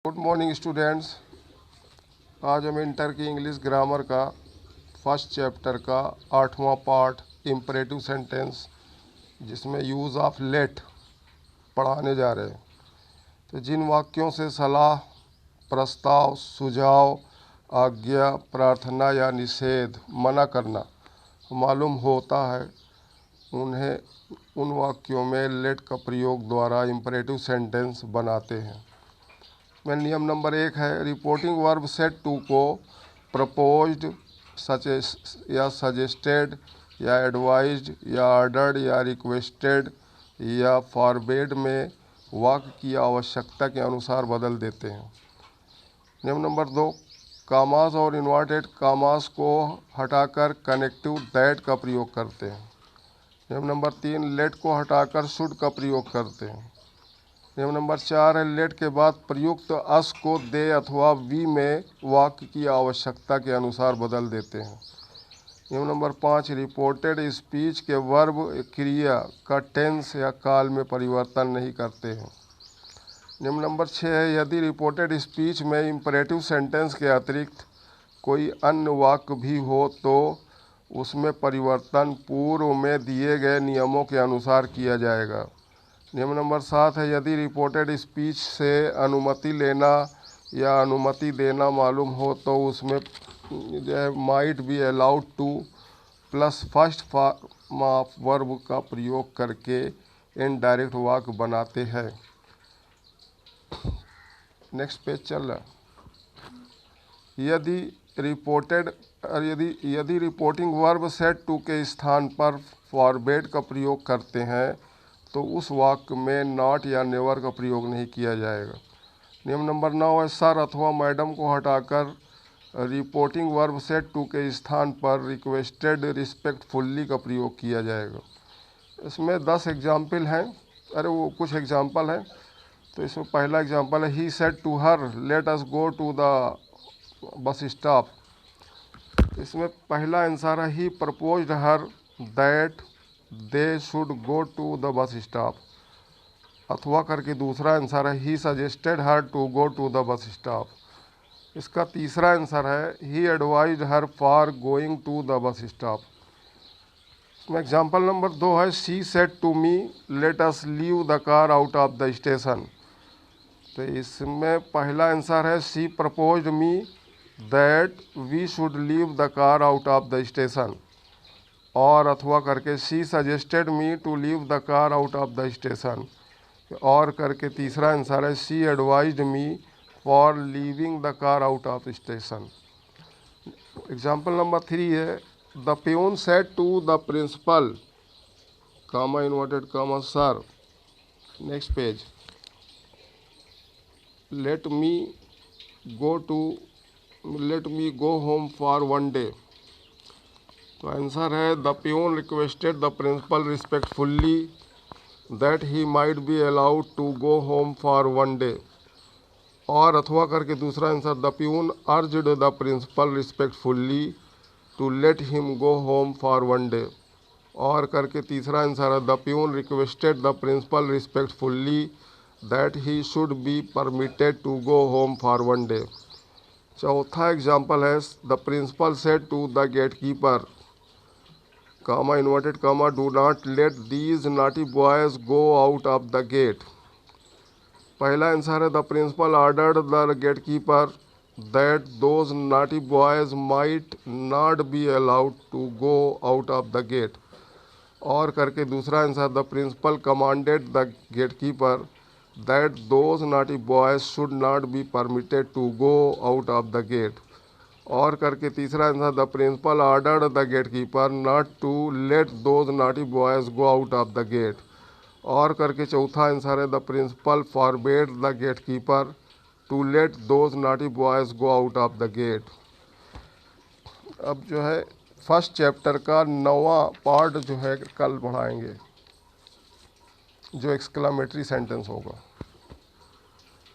Good morning students. आज हम inter की इंग्लिश ग्रामर का फर्स्ट चैप्टर का 8वां पार्ट इम्परेटिव सेंटेंस जिसमें यूज़ ऑफ लेट पढ़ाने जा रहे हैं। तो जिन वाक्यों से सलाह, प्रस्ताव, सुझाव, आज्ञा, प्रार्थना या निषेध, मना करना मालूम होता है, उन वाक्यों में लेट का प्रयोग द्वारा इम्परेटिव सेंटेंस बनाते हैं। में नियम नंबर 1 है, रिपोर्टिंग वर्ब सेट टू को प्रपोज्ड या सजेस्टेड या एडवाइज्ड या ऑर्डर्ड या रिक्वेस्टेड या फॉरबेड में वाक्य की आवश्यकता के अनुसार बदल देते हैं। नियम नंबर 2, कामास और इन्वर्टेड कामास को हटाकर कनेक्टिव दैट का प्रयोग करते हैं। नियम नंबर 3, लेट को हटाकर शुड का प्रयोग करते हैं। नियम नंबर 4 है, लेट के बाद प्रयुक्त अस को दे अथवा वी में वाक्य की आवश्यकता के अनुसार बदल देते हैं। नियम नंबर 5, रिपोर्टेड स्पीच के वर्ब क्रिया का टेंस या काल में परिवर्तन नहीं करते हैं। नियम नंबर 6 है, यदि रिपोर्टेड स्पीच में इम्परेटिव सेंटेंस के अतिरिक्त कोई अन्य वाक्य भी हो तो उसमें परिवर्तन पूर्व में दिए गए नियमों के अनुसार किया जाएगा। नियम नंबर 7 है, यदि रिपोर्टेड स्पीच से अनुमति लेना या अनुमति देना मालूम हो तो उसमें जो है might be allowed two plus first form of verb का प्रयोग करके इनडायरेक्ट वाक्य बनाते हैं। नेक्स्ट पेज चल रहा। यदि रिपोर्टिंग वर्ब सेट टू के स्थान पर फॉरबेड का प्रयोग करते हैं तो उस वाक्य में नॉट या नेवर का प्रयोग नहीं किया जाएगा। नियम नंबर 9 है, सर अथवा मैडम को हटाकर रिपोर्टिंग वर्ब सेट टू के स्थान पर रिक्वेस्टेड रिस्पेक्टफुल्ली का प्रयोग किया जाएगा। इसमें 10 एग्जाम्पल हैं, कुछ एग्जाम्पल हैं। तो इसमें पहला एग्जाम्पल है, he said to her let us go to the bus stop. इसमें पहला आंसर है, he proposed her that they should go to the bus stop. अथवा करके दूसरा आंसर है, he suggested her to go to the bus stop. इसका तीसरा answer है, he advised her for going to the bus stop. इसमें example number 2 है, she said to me let us leave the car out of the station. तो इसमें पहला answer है, she proposed me that we should leave the car out of the station. और अथवा करके she suggested me to leave the car out of the station. और करके तीसरा आंसर है, she advised me for leaving the car out of station. Example number 3 है, the peon said to the principal comma inverted comma sir. Next page, let me go home for one day. तो answer है, the peon requested the principal respectfully that he might be allowed to go home for one day. और अथवा करके दूसरा answer, the peon urged the principal respectfully to let him go home for one day. और करके तीसरा answer है, the peon requested the principal respectfully that he should be permitted to go home for one day. चौथा example है, the principal said to the gate keeper comma inverted comma do not let these naughty boys go out of the gate. पहला answer है, the principal ordered the gate keeper that those naughty boys might not be allowed to go out of the gate. और करके दूसरा answer, the principal commanded the gate keeper that those naughty boys should not be permitted to go out of the gate. और करके तीसरा answer, the principal ordered the gate keeper not to let those naughty boys go out of the gate. और करके चौथा answer है, the principal forbade the gate keeper to let those naughty boys go out of the gate. अब जो है first chapter का 9वां part जो है कल पढ़ाएंगे, जो एक्सक्लामेटरी सेंटेंस होगा।